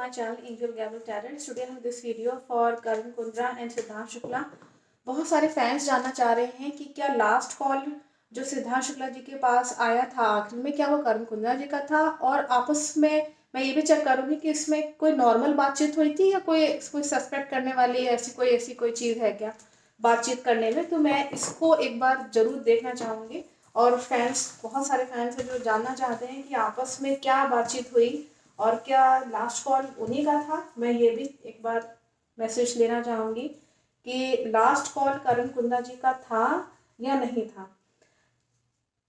my channel Angel Gabriel Tarot. Today I have this video for Karan Kundra and Siddharth Shukla. बहुत सारे fans जानना चाह रहे हैं कि क्या लास्ट कॉल जो सिद्धार्थ शुक्ला जी के पास आया था आखिर में, क्या वो करण कुंद्रा जी का था, और आपस में मैं ये भी चेक करूंगी कि इसमें कोई नॉर्मल बातचीत हुई थी या कोई सस्पेक्ट करने वाली ऐसी कोई चीज़ है क्या बातचीत करने में. तो मैं इसको एक बार ज़रूर देखना चाहूँगी. और फैंस, बहुत सारे फैंस हैं जो जानना चाहते हैं कि आपस में क्या बातचीत हुई और क्या लास्ट कॉल उन्हीं का था. मैं ये भी एक बार मैसेज लेना चाहूँगी कि लास्ट कॉल करण कुंद्रा जी का था या नहीं था.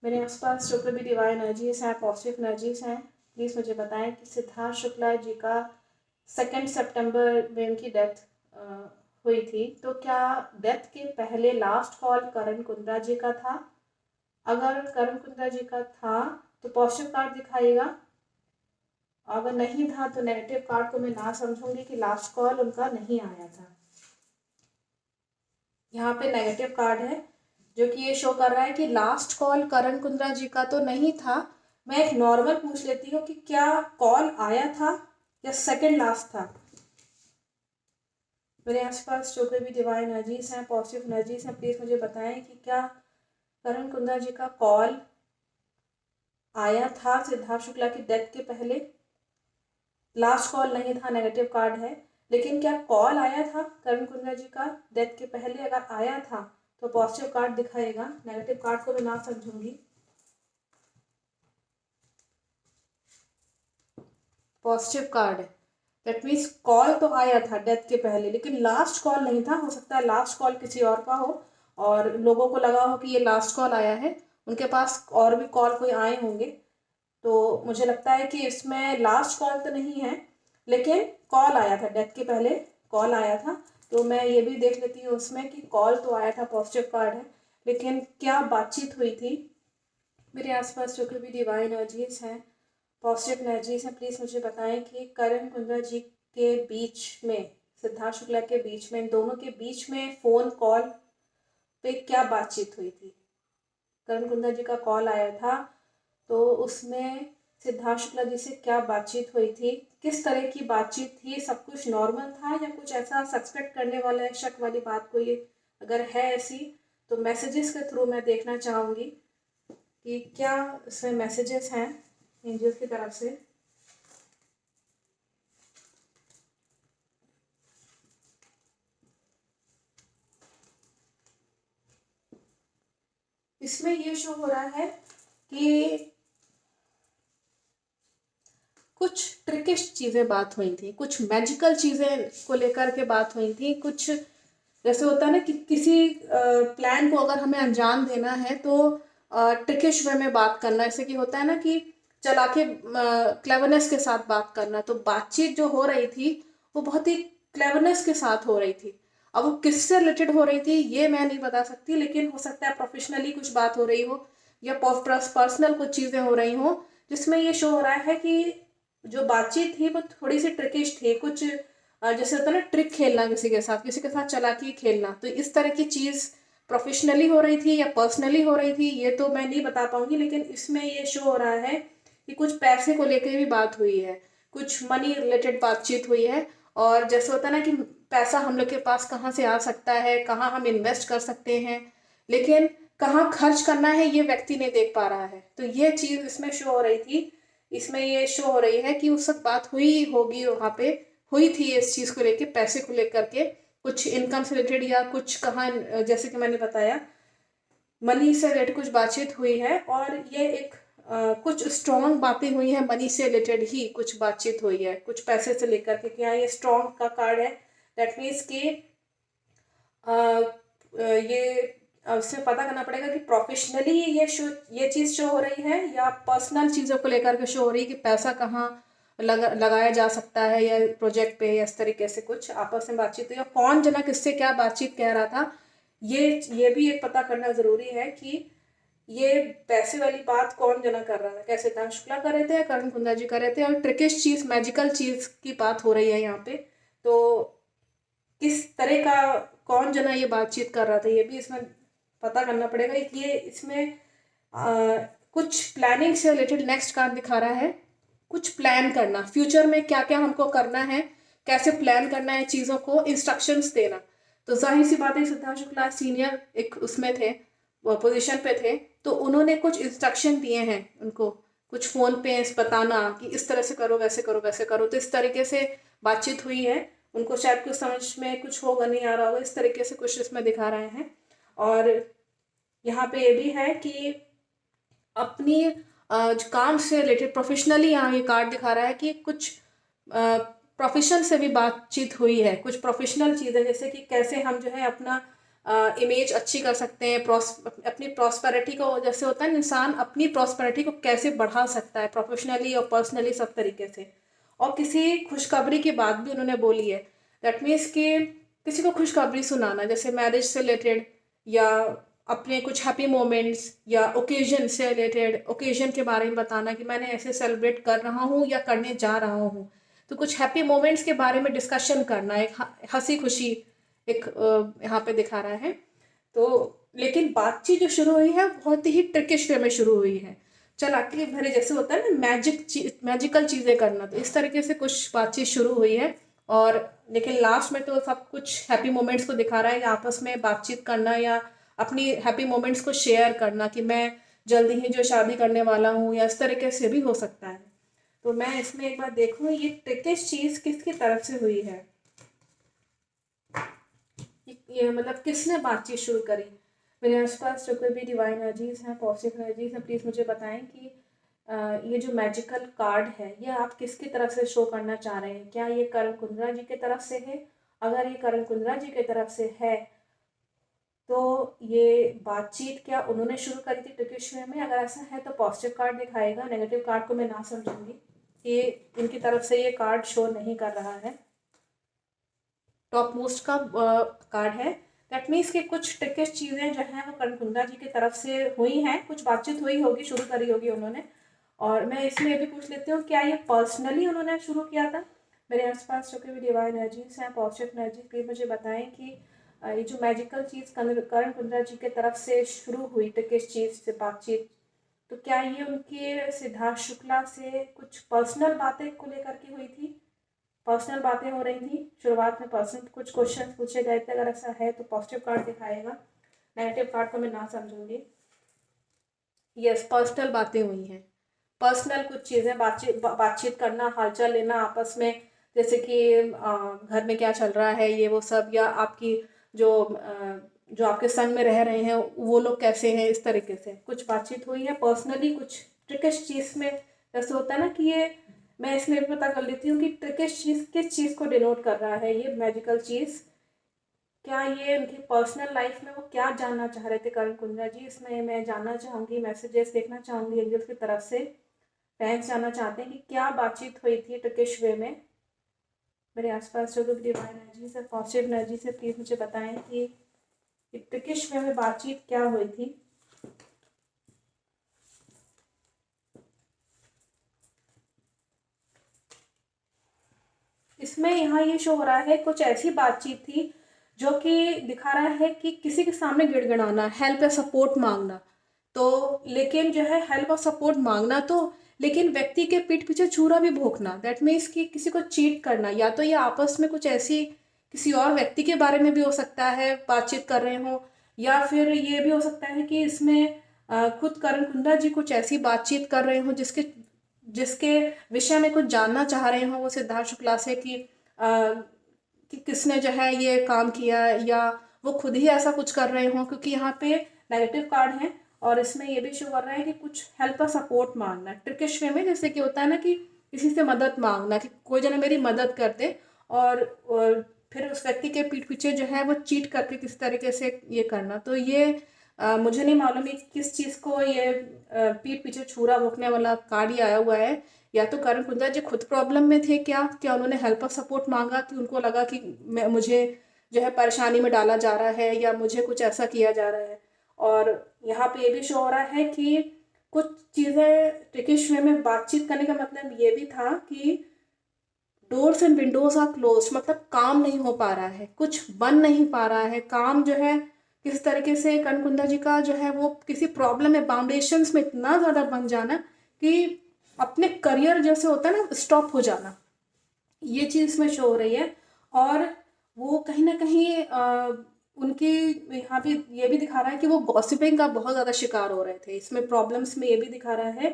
मेरे आसपास जो भी डिवाइन एनर्जीज हैं, पॉजिटिव एनर्जीज हैं, प्लीज़ मुझे बताएं कि सिद्धार्थ शुक्ला जी का 2 सितंबर में उनकी डेथ हुई थी. तो क्या डेथ के पहले लास्ट कॉल करण कुंद्रा जी का था? अगर करण कुंद्रा जी का था तो पॉजिटिव कार्ड दिखाएगा. अगर नहीं था तो नेगेटिव कार्ड को मैं ना समझूंगी कि लास्ट कॉल उनका नहीं आया था. यहाँ पे नेगेटिव कार्ड है जो कि ये शो कर रहा है कि लास्ट कॉल करण कुंद्रा जी का तो नहीं था. मैं एक नॉर्मल पूछ लेती हूँ कि क्या कॉल आया था या सेकंड लास्ट था. मेरे आसपास जो भी डिवाइन एनर्जीज हैं, पॉजिटिव एनर्जीज हैं, प्लीज़ मुझे बताएं कि क्या करण कुंद्रा जी का कॉल आया था सिद्धार्थ शुक्ला की डेथ के पहले. लास्ट कॉल नहीं था, नेगेटिव कार्ड है. लेकिन क्या कॉल आया था करण कुंद्रा जी का डेथ के पहले? अगर आया था तो पॉजिटिव कार्ड दिखाएगा. नेगेटिव कार्ड को मैं ना समझूंगी. पॉजिटिव कार्ड है, दैट मीन्स कॉल तो आया था डेथ के पहले लेकिन लास्ट कॉल नहीं था. हो सकता है लास्ट कॉल किसी और का हो और लोगों को लगा हो कि ये लास्ट कॉल आया है, उनके पास और भी कॉल कोई आए होंगे. तो मुझे लगता है कि इसमें लास्ट कॉल तो नहीं है लेकिन कॉल आया था, डेथ के पहले कॉल आया था. तो मैं ये भी देख लेती हूँ उसमें कि कॉल तो आया था, पॉजिटिव कार्ड है, लेकिन क्या बातचीत हुई थी. मेरे आसपास जो भी डिवाइन एनर्जीज हैं, पॉजिटिव एनर्जीज हैं, प्लीज़ मुझे बताएं कि करण कुंद्रा जी के बीच में, सिद्धार्थ शुक्ला के बीच में, इन दोनों के बीच में फ़ोन कॉल पे क्या बातचीत हुई थी. करण कुंद्रा जी का कॉल आया था तो उसमें सिद्धार्थ शुक्ला जी से क्या बातचीत हुई थी, किस तरह की बातचीत थी, सब कुछ नॉर्मल था या कुछ ऐसा सस्पेक्ट करने वाला है, शक वाली बात कोई अगर है ऐसी तो मैसेजेस के थ्रू मैं देखना चाहूँगी कि क्या इसमें मैसेजेस हैं एंजल्स की तरफ से. इसमें ये शो हो रहा है कि कुछ ट्रिकिश चीज़ें बात हुई थी, कुछ मैजिकल चीज़ें को लेकर के बात हुई थी. कुछ जैसे होता है ना कि किसी प्लान को अगर हमें अंजाम देना है तो ट्रिकिश वे में बात करना, जैसे कि होता है ना कि चला के क्लेवरनेस के साथ बात करना. तो बातचीत जो हो रही थी वो बहुत ही क्लेवरनेस के साथ हो रही थी. अब वो किससे रिलेटेड हो रही थी ये मैं नहीं बता सकती, लेकिन हो सकता है प्रोफेशनली कुछ बात हो रही हो या पर्सनल कुछ चीज़ें हो रही हो जिसमें ये शो हो रहा है कि जो बातचीत थी वो थोड़ी सी ट्रिकिश थी. कुछ जैसे होता है ना ट्रिक खेलना, किसी के साथ चालाकी खेलना. तो इस तरह की चीज़ प्रोफेशनली हो रही थी या पर्सनली हो रही थी ये तो मैं नहीं बता पाऊंगी, लेकिन इसमें ये शो हो रहा है कि कुछ पैसे को लेकर भी बात हुई है, कुछ मनी रिलेटेड बातचीत हुई है. और जैसे होता है ना कि पैसा हम लोग के पास कहाँ से आ सकता है, कहाँ हम इन्वेस्ट कर सकते हैं, लेकिन कहाँ खर्च करना है ये व्यक्ति नहीं देख पा रहा है. तो ये चीज़ इसमें शो हो रही थी. इसमें ये शो हो रही है कि उस वक्त बात हुई होगी, वहाँ पे हुई थी इस चीज़ को लेके, पैसे को लेकर के, कुछ इनकम से रिलेटेड या कुछ कहाँ, जैसे कि मैंने बताया मनी से रिलेटेड कुछ बातचीत हुई है. और ये एक कुछ स्ट्रॉन्ग बातें हुई हैं, मनी से रिलेटेड ही कुछ बातचीत हुई है, कुछ पैसे से लेकर के. क्या ये स्ट्रॉन्ग का कार्ड है, दैट मीन्स कि ये उससे पता करना पड़ेगा कि प्रोफेशनली ये चीज़ शो हो रही है या पर्सनल चीज़ों को लेकर के शो हो रही है कि पैसा कहाँ लगाया जा सकता है या प्रोजेक्ट पे, या इस तरीके से कुछ आपस में बातचीत हुई. और कौन जना किससे क्या बातचीत कह रहा था ये भी एक पता करना ज़रूरी है कि ये पैसे वाली बात कौन जना कर रहा था. कैसे सिद्धार्थ शुक्ला कर रहे थे या करण कुंद्रा जी कर रहे थे. और ट्रिकिश चीज़, मैजिकल चीज़ की बात हो रही है यहाँ पे. तो किस तरह का, कौन जना ये बातचीत कर रहा था ये भी इसमें पता करना पड़ेगा. ये इसमें कुछ प्लानिंग से रिलेटेड नेक्स्ट कार्ड दिखा रहा है कुछ प्लान करना, फ्यूचर में क्या क्या हमको करना है, कैसे प्लान करना है चीज़ों को, इंस्ट्रक्शंस देना। तो जाहिर सी बात है सिद्धार्थ शुक्ला सीनियर एक उसमें थे, पोजीशन पे थे, तो उन्होंने कुछ इंस्ट्रक्शन दिए हैं उनको, कुछ फ़ोन पे बताना कि इस तरह से करो, वैसे करो, वैसे करो। तो इस तरीके से बातचीत हुई है। उनको शायद कुछ समझ में कुछ होगा, नहीं आ रहा होगा, इस तरीके से कुछ इसमें दिखा रहे हैं। और यहाँ पे ये भी है कि अपनी काम से रिलेटेड प्रोफेशनली यहाँ ये कार्ड दिखा रहा है कि कुछ प्रोफेशन से भी बातचीत हुई है, कुछ प्रोफेशनल चीज़ें, जैसे कि कैसे हम जो है अपना इमेज अच्छी कर सकते हैं, अपनी प्रॉस्पेरिटी को, जैसे होता है इंसान अपनी प्रॉस्पेरिटी को कैसे बढ़ा सकता है प्रोफेशनली और पर्सनली सब तरीके से। और किसी खुशखबरी की बात भी उन्होंने बोली है। दैट मीन्स कि किसी को खुशखबरी सुनाना, जैसे मैरिज से रिलेटेड या अपने कुछ हैप्पी मोमेंट्स या ओकेजन से रिलेटेड, ओकेजन के बारे में बताना कि मैंने ऐसे सेलिब्रेट कर रहा हूँ या करने जा रहा हूँ। तो कुछ हैप्पी मोमेंट्स के बारे में डिस्कशन करना, एक हंसी खुशी एक यहाँ पे दिखा रहा है। तो लेकिन बातचीत जो शुरू हुई है बहुत ही ट्रिकिश वे में शुरू हुई है, चालाकी भरे, जैसे होता है ना मैजिकल चीज़ें करना, तो इस तरीके से कुछ बातचीत शुरू हुई है। और लेकिन लास्ट में तो सब कुछ हैप्पी मोमेंट्स को दिखा रहा है, आपस में बातचीत करना या अपनी हैप्पी मोमेंट्स को शेयर करना कि मैं जल्दी ही जो शादी करने वाला हूँ, या इस तरीके से भी हो सकता है। तो मैं इसमें एक बार देखूँ ये ट्रिकिश चीज़ किसकी तरफ से हुई है, ये मतलब किसने बातचीत शुरू करी। मेरे आसपास जो कोई भी डिवाइन एनर्जीज हैं, पॉजिटिव एनर्जीज हैं, प्लीज़ मुझे बताएं कि ये जो मैजिकल कार्ड है ये आप किसकी तरफ से शो करना चाह रहे हैं। क्या ये करण कुंद्रा जी की तरफ से है? अगर ये करण कुंद्रा जी की तरफ से है तो ये बातचीत क्या उन्होंने शुरू करी थी ट्रिकिश वे में? अगर ऐसा है तो पॉजिटिव कार्ड दिखाएगा, नेगेटिव कार्ड को मैं ना समझूंगी। ये इनकी तरफ से ये कार्ड शो नहीं कर रहा है। टॉप मोस्ट का कार्ड है। दैट मीन्स कि कुछ ट्रिकिश चीज़ें जो हैं वो करणकुंडा जी की तरफ से हुई हैं, कुछ बातचीत हुई होगी, शुरू करी होगी उन्होंने। और मैं इसमें भी पूछ लेती हूँ, क्या ये पर्सनली उन्होंने शुरू किया था? मेरे आसपास जो कि भी डिवाइन एनर्जीज हैं, पॉजिटिव एनर्जी, प्लीज मुझे बताएं कि ये जो मैजिकल चीज़ करण कुंद्रा जी की तरफ से शुरू हुई ट्रिकिश चीज़ से बातचीत, तो क्या ये उनके सिद्धार्थ शुक्ला से कुछ पर्सनल बातें को लेकर के हुई थी? पर्सनल बातें हो रही थी शुरुआत में, पर्सनल कुछ क्वेश्चन पूछे गए थे। अगर ऐसा है तो पॉजिटिव कार्ड दिखाएगा, नेगेटिव कार्ड को मैं ना समझूंगी। यस, पर्सनल बातें हुई हैं, पर्सनल कुछ चीज़ें, बातचीत करना, हालचाल लेना आपस में, जैसे कि घर में क्या चल रहा है ये वो सब, या आपकी जो जो आपके संग में रह रहे हैं वो लोग कैसे हैं, इस तरीके से कुछ बातचीत हुई है पर्सनली। कुछ ट्रिकिश चीज़ में जैसे होता है ना कि ये, मैं इसमें भी पता कर लेती हूँ कि ट्रिकिश चीज़ किस चीज़ को डिनोट कर रहा है ये मैजिकल चीज़। क्या ये उनकी पर्सनल लाइफ में वो क्या जानना चाह रहे थे करण कुंद्रा जी, इसमें मैं जानना चाहूँगी, मैसेजेस देखना चाहूँगी एंजल्स की तरफ से। फैंस जानना चाहते हैं कि क्या बातचीत हुई थी ट्रिकिश वे में। मेरे आसपास जो भी डिवाइन एनर्जी से, पॉजिटिव एनर्जी से, प्लीज़ मुझे बताएं कि ट्रिकिश वे में बातचीत क्या हुई थी। इसमें यहाँ ये शो हो रहा है कुछ ऐसी बातचीत थी जो कि दिखा रहा है कि किसी के सामने गिड़गिड़ाना, हेल्प या सपोर्ट मांगना। तो लेकिन जो है हेल्प और सपोर्ट मांगना तो, लेकिन व्यक्ति के पीठ पीछे छुरा भी भोंकना, दैट मीन्स कि किसी को चीट करना, या तो ये आपस में कुछ ऐसी किसी और व्यक्ति के बारे में भी हो सकता है बातचीत कर रहे हो, या फिर ये भी हो सकता है कि इसमें खुद करण कुंद्रा जी कुछ ऐसी बातचीत कर रहे हो जिसके जिसके विषय में कुछ जानना चाह रहे हो वो सिद्धार्थ शुक्ला से कि किसने जो है ये काम किया, या वो खुद ही ऐसा कुछ कर रहे हो, क्योंकि यहाँ पे नेगेटिव कार्ड है। और इसमें ये भी शो कर रहा है कि कुछ हेल्प और सपोर्ट मांगना ट्रिकिश वे में, जैसे कि होता है ना कि किसी से मदद मांगना कि कोई जना मेरी मदद कर दे, और फिर उस व्यक्ति के पीठ पीछे जो है वो चीट करके किस तरीके से ये करना। तो ये मुझे नहीं मालूम ये किस चीज़ को ये पीठ पीछे छुरा भोंकने वाला कार्ड ही आया हुआ है। या तो करण कुंद्रा जी खुद प्रॉब्लम में थे, क्या उन्होंने हेल्प और सपोर्ट मांगा कि उनको लगा कि मुझे जो है परेशानी में डाला जा रहा है या मुझे कुछ ऐसा किया जा रहा है। और यहाँ पे ये भी शो हो रहा है कि कुछ चीज़ें ट्रिकिश वे में बातचीत करने का मतलब ये भी था कि doors and windows are close, मतलब काम नहीं हो पा रहा है, कुछ बन नहीं पा रहा है काम जो है। किस तरीके से कनकुंदा जी का जो है वो किसी प्रॉब्लम में, बाउंडेशंस में इतना ज़्यादा बन जाना कि अपने करियर जैसे होता है ना स्टॉप हो जाना, ये चीज़ इसमें शो हो रही है। और वो कहीं ना कहीं उनकी यहाँ पे ये भी दिखा रहा है कि वो गॉसिपिंग का बहुत ज़्यादा शिकार हो रहे थे। इसमें प्रॉब्लम्स में ये भी दिखा रहा है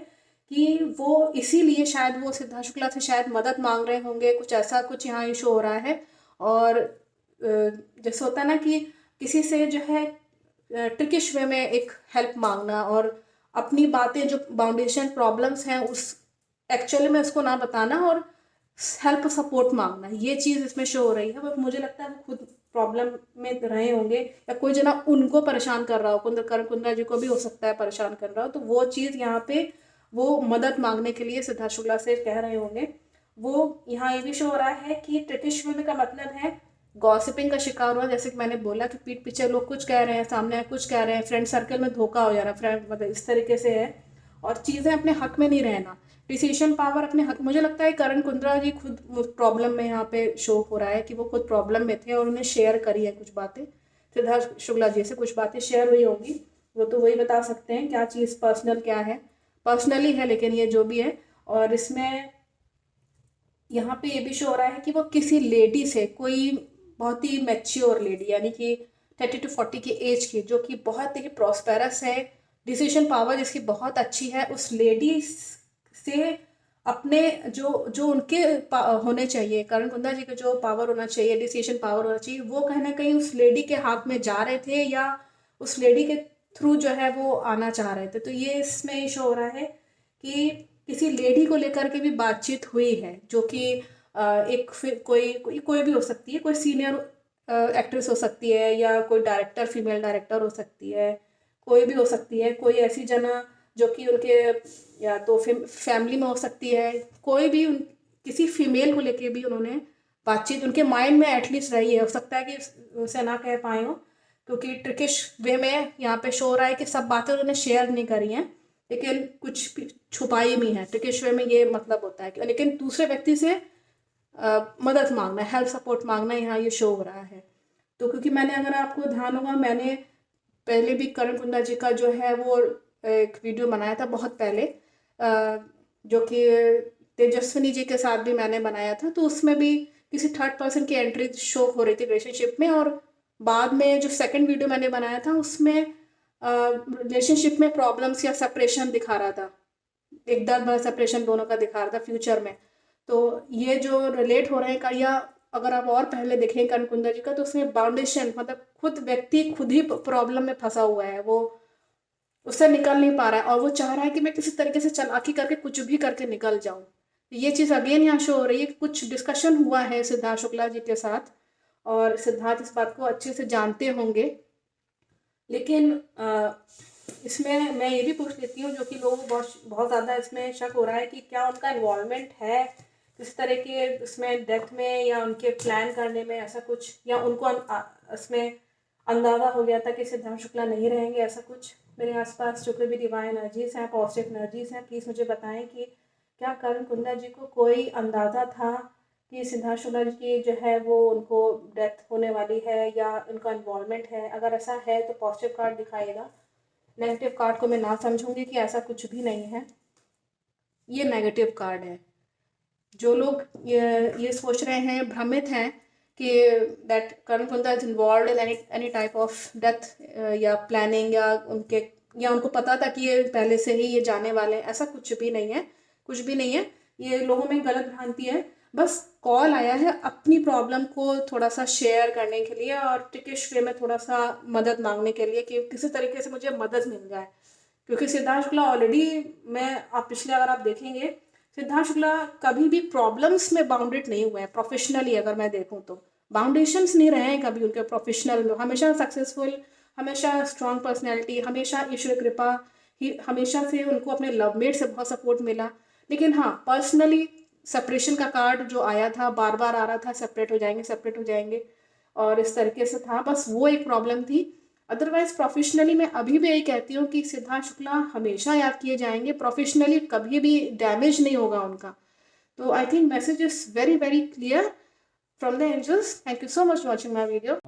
कि वो इसीलिए शायद वो सिद्धार्थ शुक्ला से शायद मदद मांग रहे होंगे, कुछ ऐसा कुछ यहाँ इशू हो रहा है। और जैसे होता है ना कि किसी से जो है ट्रिकिश वे में एक हेल्प मांगना और अपनी बातें जो फाउंडेशन प्रॉब्लम्स हैं उस एक्चुअली में उसको ना बताना और हेल्प सपोर्ट मांगना, ये चीज़ इसमें शो हो रही है। बट मुझे लगता है वो खुद प्रॉब्लम में रहे होंगे या कोई जना उनको परेशान कर रहा हो, करण कुंद्रा जी को भी हो सकता है परेशान कर रहा हो, तो वो चीज़ यहाँ पे वो मदद मांगने के लिए सिद्धार्थ शुक्ला से कह रहे होंगे। वो यहाँ ये भी शो हो रहा है कि ट्रिकिश वे का मतलब है गॉसिपिंग का शिकार हुआ, जैसे कि मैंने बोला कि पीठ पीछे लोग कुछ कह रहे हैं, सामने कुछ कह रहे हैं, फ्रेंड सर्कल में धोखा हो जा रहा है, फ्रेंड मतलब इस तरीके से है। और चीज़ें अपने हक में नहीं रहना, डिसीजन पावर अपने हक, मुझे लगता है करण कुंद्रा जी खुद प्रॉब्लम में यहाँ पे शो हो रहा है कि वो खुद प्रॉब्लम में थे और उन्हें शेयर करी है कुछ बातें, सिद्धार्थ शुक्ला जी से कुछ बातें शेयर हुई होंगी, वो तो वही बता सकते हैं क्या चीज़ पर्सनल क्या है, पर्सनली है लेकिन ये जो भी है। और इसमें यहाँ पे ये भी शो हो रहा है कि वो किसी लेडी से, कोई बहुत ही मैच्योर लेडी यानी कि 30 to 40 की एज की, जो कि बहुत ही प्रॉस्पेरस है, डिसीजन पावर जिसकी बहुत अच्छी है, उस लेडी से अपने जो जो उनके होने चाहिए, करण कुंद्रा जी का जो पावर होना चाहिए, डिसीजन पावर होना चाहिए, वो कहीं ना कहीं उस लेडी के हाथ में जा रहे थे या उस लेडी के थ्रू जो है वो आना चाह रहे थे। तो ये इसमें शो हो रहा है कि किसी लेडी को लेकर के भी बातचीत हुई है, जो कि एक फिर कोई भी हो सकती है, कोई सीनियर एक्ट्रेस हो सकती है या कोई डायरेक्टर, फीमेल डायरेक्टर हो सकती है, कोई भी हो सकती है, कोई ऐसी जना जो कि उनके या तो फैमिली में हो सकती है, कोई भी किसी फीमेल को लेके भी उन्होंने बातचीत उनके माइंड में एटलीस्ट रही है। हो सकता है कि उसे ना कह पाए हो क्योंकि ट्रिकिश वे में यहाँ पे शो हो रहा है कि सब बातें उन्होंने शेयर नहीं करी हैं, लेकिन कुछ छुपाई भी है। ट्रिकिश वे में ये मतलब होता है कि लेकिन दूसरे व्यक्ति से मदद मांगना, हेल्प सपोर्ट मांगना, यहाँ ये शो हो रहा है। तो क्योंकि मैंने, अगर आपको ध्यान होगा, मैंने पहले भी करण कुंद्रा जी का जो है वो एक वीडियो बनाया था बहुत पहले, जो कि तेजस्विनी जी के साथ भी मैंने बनाया था, तो उसमें भी किसी थर्ड पर्सन की एंट्री शो हो रही थी रिलेशनशिप में। और बाद में जो सेकंड वीडियो मैंने बनाया था उसमें रिलेशनशिप में प्रॉब्लम्स या सेपरेशन दिखा रहा था, एक दर्द भरा सेपरेशन दोनों का दिखा रहा था फ्यूचर में। तो ये जो रिलेट हो रहे हैं का, या अगर आप और पहले देखें करण कुंद्रा जी का, तो उसमें बाउंडेशन मतलब खुद व्यक्ति खुद ही प्रॉब्लम में फंसा हुआ है, वो उससे निकल नहीं पा रहा है और वो चाह रहा है कि मैं किसी तरीके से चालाकी करके कुछ भी करके निकल जाऊं। ये चीज़ अगेन यहाँ शो हो रही है कि कुछ डिस्कशन हुआ है सिद्धार्थ शुक्ला जी के साथ और सिद्धार्थ इस बात को अच्छे से जानते होंगे। लेकिन इसमें मैं ये भी पूछ लेती हूँ, जो कि लोगों को बहुत बहुत ज़्यादा इसमें शक हो रहा है कि क्या उनका इन्वॉल्वमेंट है किस तरह के इसमें डेथ में या उनके प्लान करने में, ऐसा कुछ, या उनको इसमें अंदाज़ा हो गया था कि सिद्धार्थ शुक्ला नहीं रहेंगे, ऐसा कुछ। मेरे आसपास जो कोई भी डिवाइन एनर्जीज हैं, पॉजिटिव एनर्जीज हैं, प्लीज़ मुझे बताएं कि क्या करण कुंद्रा जी को कोई अंदाज़ा था कि सिद्धार्थ शुक्ला जी की जो है वो उनको डेथ होने वाली है या उनका इन्वॉल्वमेंट है। अगर ऐसा है तो पॉजिटिव कार्ड दिखाइएगा, नेगेटिव कार्ड को मैं ना समझूंगी कि ऐसा कुछ भी नहीं है, ये नेगेटिव कार्ड है। जो लोग ये सोच रहे हैं, भ्रमित हैं कि that Karan Kundra is involve in any type of death या प्लानिंग, या उनको पता था कि ये पहले से ही ये जाने वाले हैं, ऐसा कुछ भी नहीं है, कुछ भी नहीं है। ये लोगों में गलत भ्रांति है। बस कॉल आया है अपनी प्रॉब्लम को थोड़ा सा शेयर करने के लिए और टिकिश वे में थोड़ा सा मदद मांगने के लिए कि किसी तरीके से मुझे मदद मिल जाए। क्योंकि सिद्धार्थ शुक्ला ऑलरेडी, आप पिछले अगर आप देखेंगे, सिद्धार्थ शुक्ला कभी भी प्रॉब्लम्स में बाउंडेड नहीं हुए हैं। प्रोफेशनली अगर मैं देखूं तो बाउंडेशंस नहीं रहे हैं कभी उनके प्रोफेशनल में, हमेशा सक्सेसफुल, हमेशा स्ट्रॉन्ग पर्सनैलिटी, हमेशा ईश्वर कृपा ही, हमेशा से उनको अपने लवमेट से बहुत सपोर्ट मिला। लेकिन हाँ, पर्सनली सेपरेशन का कार्ड जो आया था, बार बार आ रहा था, सेपरेट हो जाएंगे, सेपरेट हो जाएंगे, और इस तरीके से था, बस वो एक प्रॉब्लम थी। अदरवाइज प्रोफेशनली मैं अभी भी यही कहती हूँ कि सिद्धार्थ शुक्ला हमेशा याद किए जाएंगे, प्रोफेशनली कभी भी डैमेज नहीं होगा उनका। तो I think message is very very clear from the angels. Thank you so much watching my video.